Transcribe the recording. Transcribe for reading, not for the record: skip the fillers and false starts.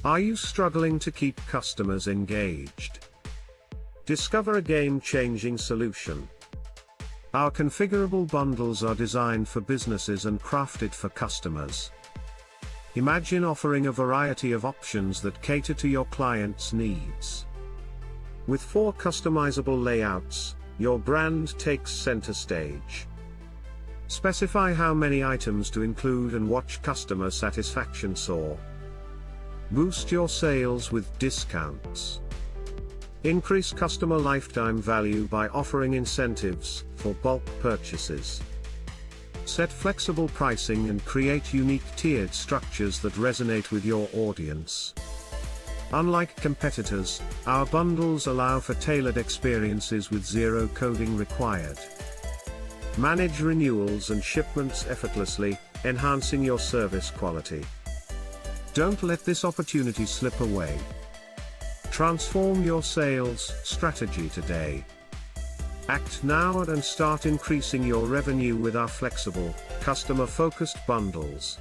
Are you struggling to keep customers engaged? Discover a game-changing solution. Our configurable bundles are designed for businesses and crafted for customers. Imagine offering a variety of options that cater to your clients' needs. With 4 customizable layouts, your brand takes center stage. Specify how many items to include and watch customer satisfaction soar. Boost your sales with discounts. Increase customer lifetime value by offering incentives for bulk purchases. Set flexible pricing and create unique tiered structures that resonate with your audience. Unlike competitors, our bundles allow for tailored experiences with zero coding required. Manage renewals and shipments effortlessly, enhancing your service quality. Don't let this opportunity slip away. Transform your sales strategy today. Act now and start increasing your revenue with our flexible, customer-focused bundles.